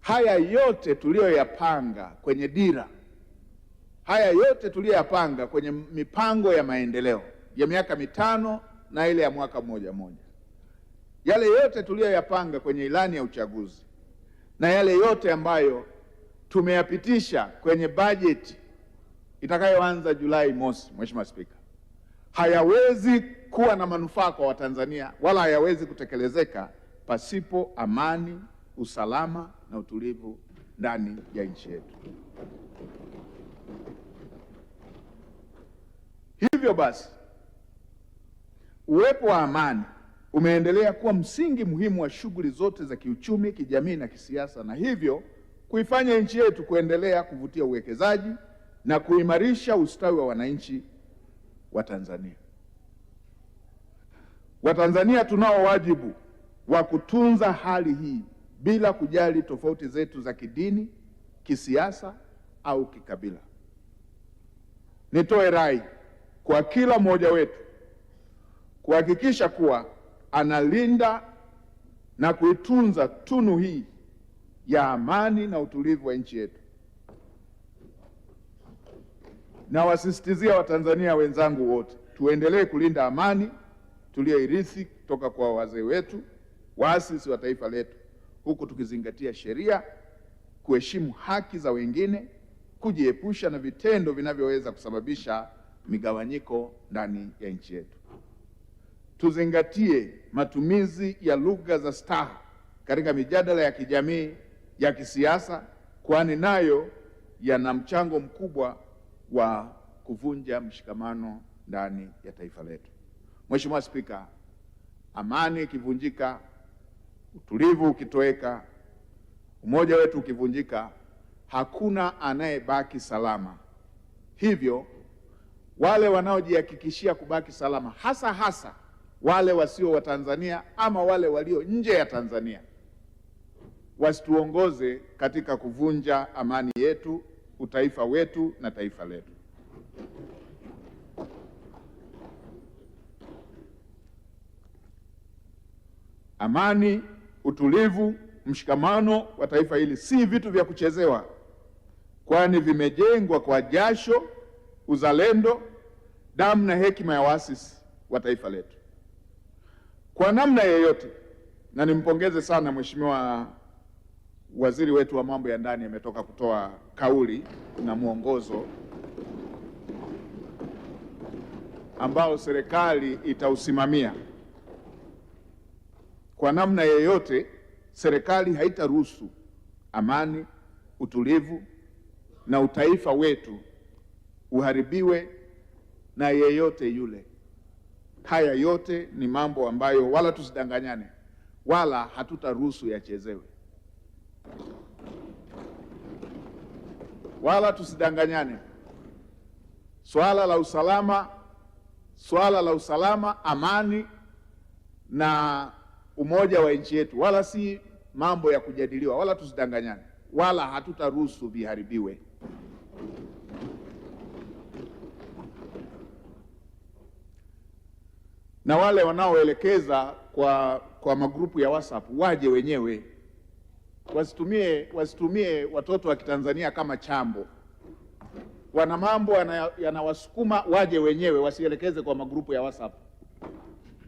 haya yote tuliyoyapanga kwenye dira, haya yote tuliyoyapanga kwenye mipango ya maendeleo ya miaka mitano na ile ya mwaka mmoja mmoja, yale yote tuliyoyapanga kwenye ilani ya uchaguzi na yale yote ambayo tumeyapitisha kwenye bajeti itakayoanza Julai mosi, Mheshimiwa Spika, hayawezi kuwa na manufaa kwa Watanzania wala hayawezi kutekelezeka pasipo amani, usalama na utulivu ndani ya nchi yetu. Hivyo basi, uwepo wa amani umeendelea kuwa msingi muhimu wa shughuli zote za kiuchumi, kijamii na kisiasa, na hivyo kuifanya nchi yetu kuendelea kuvutia uwekezaji na kuimarisha ustawi wa wananchi wa Tanzania. Watanzania tunao wajibu wa kutunza hali hii bila kujali tofauti zetu za kidini, kisiasa au kikabila. Nitoe rai kwa kila mmoja wetu kuhakikisha kuwa analinda na kuitunza tunu hii ya amani na utulivu wa nchi yetu. Na wasisitizia Watanzania wenzangu wote, tuendelee kulinda amani tuliyoirithi kutoka kwa wazee wetu, waasisi wa taifa letu, huku tukizingatia sheria, kuheshimu haki za wengine, kujiepusha na vitendo vinavyoweza kusababisha migawanyiko ndani ya nchi yetu. Tuzingatie matumizi ya lugha za staha katika mijadala ya kijamii, ya kisiasa, kwani nayo yana mchango mkubwa wa kuvunja mshikamano ndani ya taifa letu. Mheshimiwa Spika, amani ikivunjika, utulivu ukitoweka, umoja wetu ukivunjika, hakuna anayebaki salama. Hivyo wale wanaojihakikishia kubaki salama, hasa wale wasio wa Tanzania ama wale walio nje ya Tanzania, wasituongoze katika kuvunja amani yetu, utaifa wetu na taifa letu. Amani, utulivu, mshikamano wa taifa hili si vitu vya kuchezewa, kwani vimejengwa kwa jasho, uzalendo, damu na hekima ya waasisi wa taifa letu. Kwa namna yeyote, na nimpongeze sana Mheshimiwa Waziri wetu wa mambo ya ndani, ametoka kutoa kauli na mwongozo ambao serikali itausimamia. Kwa namna yeyote, serikali haitaruhusu amani, utulivu na utaifa wetu uharibiwe na yeyote yule. Haya yote ni mambo ambayo wala tusidanganyane, wala hatutaruhusu yachezewe. Wala tusidanganyane. Swala la usalama, amani na umoja wa nchi yetu wala si mambo ya kujadiliwa, wala tusidanganyane, wala hatutaruhusu viharibiwe. Na wale wanaoelekeza kwa magrupu ya WhatsApp waje wenyewe, wasitumie watoto wa Kitanzania kama chambo. Wana mambo yanawasukuma, waje wenyewe, wasielekeze kwa magrupu ya WhatsApp.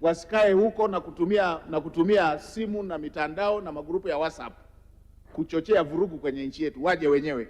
Wasikae huko na kutumia simu na mitandao na magrupu ya WhatsApp kuchochea vurugu kwenye nchi yetu. Waje wenyewe.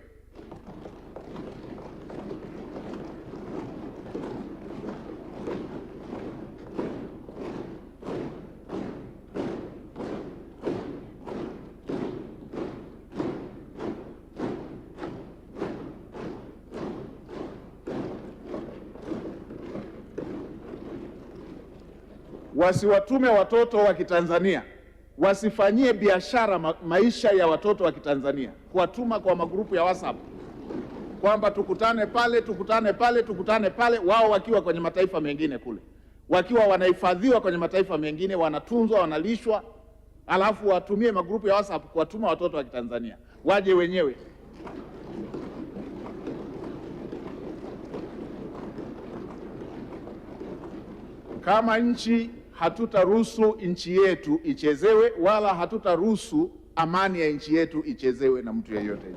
Wasiwatume watoto wa Kitanzania, wasifanyie biashara maisha ya watoto wa Kitanzania, kuwatuma kwa magrupu ya WhatsApp kwamba tukutane pale, wao wakiwa kwenye mataifa mengine kule, wakiwa wanahifadhiwa kwenye mataifa mengine, wanatunzwa, wanalishwa, alafu watumie magrupu ya WhatsApp kuwatuma watoto wa Kitanzania. Waje wenyewe. Kama nchi hatutaruhusu nchi yetu ichezewe, wala hatutaruhusu amani ya nchi yetu ichezewe na mtu yeyote.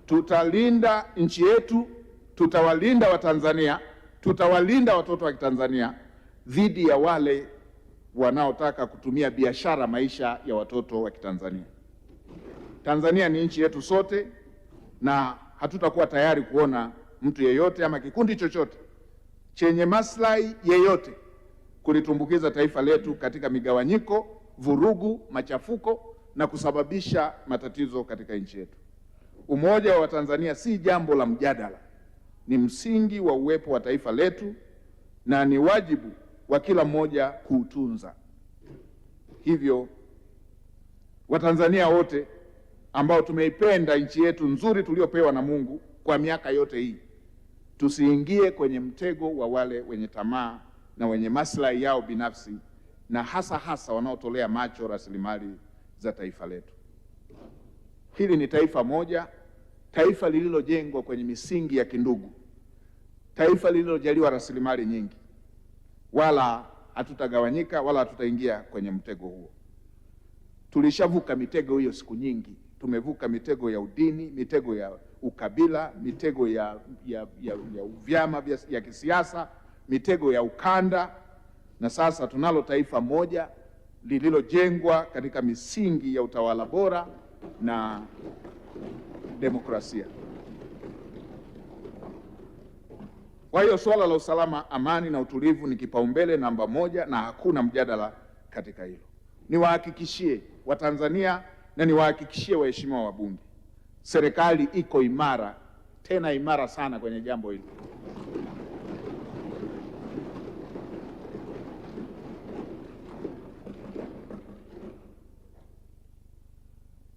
Tutalinda nchi yetu, tutawalinda Watanzania, tutawalinda watoto wa Kitanzania dhidi ya wale wanaotaka kutumia biashara maisha ya watoto wa Kitanzania. Tanzania ni nchi yetu sote, na hatutakuwa tayari kuona mtu yeyote ama kikundi chochote chenye maslahi yeyote kulitumbukiza taifa letu katika migawanyiko, vurugu, machafuko na kusababisha matatizo katika nchi yetu. Umoja wa Tanzania si jambo la mjadala, ni msingi wa uwepo wa taifa letu na ni wajibu wa kila mmoja kuutunza. Hivyo Watanzania wote ambao tumeipenda nchi yetu nzuri tuliopewa na Mungu kwa miaka yote hii, tusiingie kwenye mtego wa wale wenye tamaa na wenye maslahi yao binafsi, na hasa wanaotolea macho rasilimali za taifa letu. Hili ni taifa moja, taifa lililojengwa kwenye misingi ya kindugu, taifa lililojaliwa rasilimali nyingi. Wala hatutagawanyika wala hatutaingia kwenye mtego huo. Tulishavuka mitego hiyo siku nyingi. Tumevuka mitego ya udini, mitego ya ukabila, mitego ya vyama vya kisiasa, mitego ya ukanda, na sasa tunalo taifa moja lililojengwa katika misingi ya utawala bora na demokrasia. Kwa hiyo suala la usalama, amani na utulivu ni kipaumbele namba moja na hakuna mjadala katika hilo. Niwahakikishie Watanzania na niwahakikishie waheshimiwa wabunge, serikali iko imara, tena imara sana kwenye jambo hili.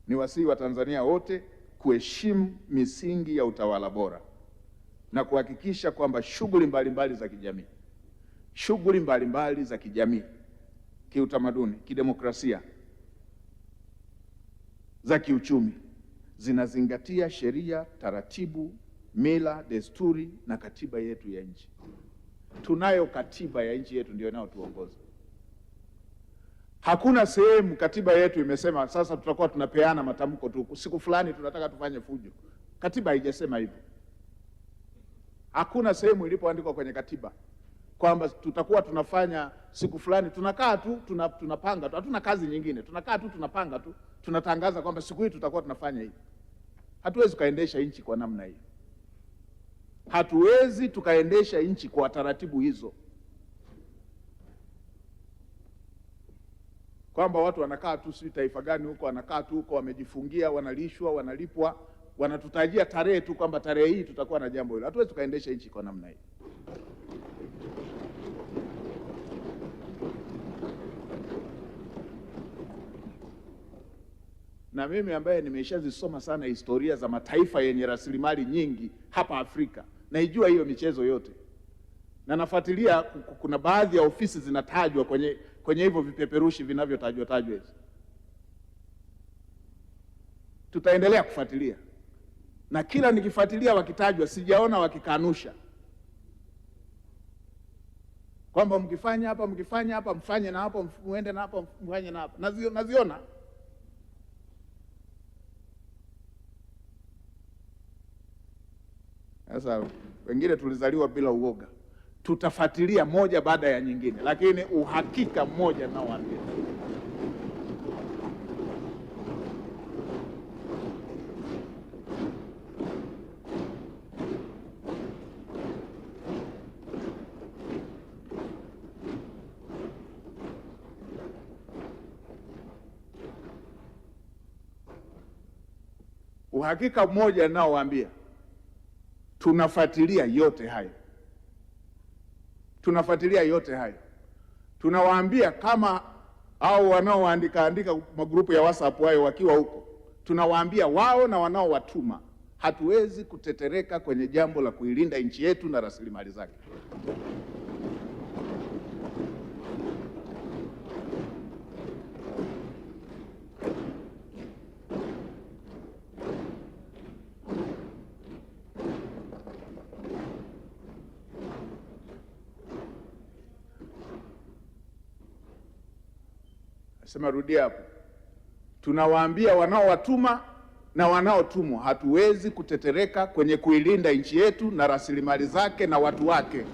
Niwasihi Watanzania wote kuheshimu misingi ya utawala bora na kuhakikisha kwamba shughuli mbalimbali za kijamii, kiutamaduni, kidemokrasia, za kiuchumi zinazingatia sheria, taratibu, mila, desturi na katiba yetu ya nchi. Tunayo katiba ya nchi yetu, ndio inayotuongoza. Hakuna sehemu katiba yetu imesema sasa tutakuwa tunapeana matamko tu, siku fulani tunataka tufanye fujo. Katiba haijasema hivyo. Hakuna sehemu ilipoandikwa kwenye katiba kwamba tutakuwa tunafanya siku fulani, tunakaa tu tunapanga tu, hatuna kazi nyingine, tunakaa tu tunapanga tu, tunatangaza kwamba siku hii tutakuwa tunafanya hivi. Hatuwezi tukaendesha nchi kwa namna hiyo. Hatuwezi tukaendesha nchi kwa taratibu hizo, kwamba watu wanakaa tu, si taifa gani huko, wanakaa tu huko, wamejifungia, wanalishwa, wanalipwa, wanatutajia tarehe tu kwamba tarehe hii tutakuwa na jambo hilo. Hatuwezi tukaendesha nchi kwa namna hiyo. Na mimi ambaye nimeshazisoma sana historia za mataifa yenye rasilimali nyingi hapa Afrika, naijua hiyo michezo yote, na nafuatilia. Kuna baadhi ya ofisi zinatajwa kwenye hivyo vipeperushi vinavyotajwa hizo. Tutaendelea kufuatilia, na kila nikifuatilia wakitajwa sijaona wakikanusha kwamba mkifanya hapa mfanye na hapo, muende na hapo mfanye na hapo. Naziona. Sasa wengine tulizaliwa bila uoga. Tutafuatilia moja baada ya nyingine, lakini uhakika mmoja nawaambia, uhakika mmoja naowaambia, tunafuatilia yote hayo. Tunawaambia kama hao wanaoandika magrupu ya WhatsApp hayo wakiwa huko, tunawaambia wao na wanaowatuma, hatuwezi kutetereka kwenye jambo la kuilinda nchi yetu na rasilimali zake. Sema rudia hapo. Tunawaambia wanaowatuma na wanaotumwa, hatuwezi kutetereka kwenye kuilinda nchi yetu na rasilimali zake na watu wake.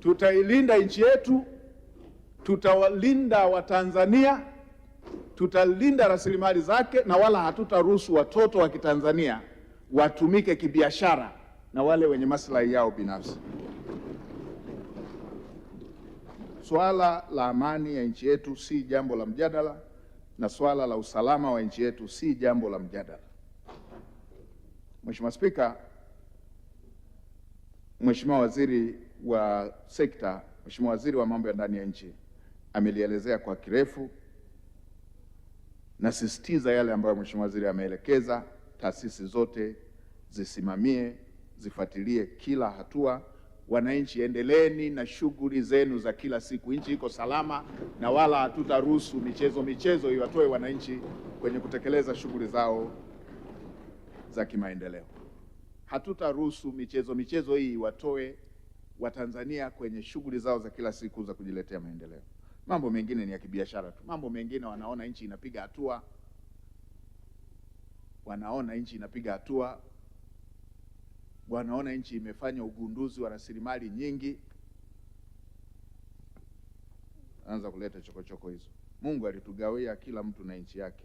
Tutailinda nchi yetu, tutawalinda Watanzania, tutalinda rasilimali zake, na wala hatutaruhusu watoto wa Kitanzania watumike kibiashara na wale wenye maslahi yao binafsi. Swala la amani ya nchi yetu si jambo la mjadala, na swala la usalama wa nchi yetu si jambo la mjadala. Mheshimiwa Spika, Mheshimiwa Waziri wa Sekta, Mheshimiwa Waziri wa Mambo ya Ndani ya Nchi amelielezea kwa kirefu. Nasisitiza yale ambayo Mheshimiwa Waziri ameelekeza, taasisi zote zisimamie, zifuatilie kila hatua. Wananchi, endeleeni na shughuli zenu za kila siku. Nchi iko salama, na wala hatutaruhusu michezo iwatoe wananchi kwenye kutekeleza shughuli zao za kimaendeleo. Hatutaruhusu michezo hii iwatoe Watanzania kwenye shughuli zao za kila siku za kujiletea maendeleo. Mambo mengine ni ya kibiashara tu. Mambo mengine wanaona nchi inapiga hatua, wanaona nchi imefanya ugunduzi wa rasilimali nyingi, anza kuleta chokochoko hizo. Mungu alitugawia kila mtu na nchi yake.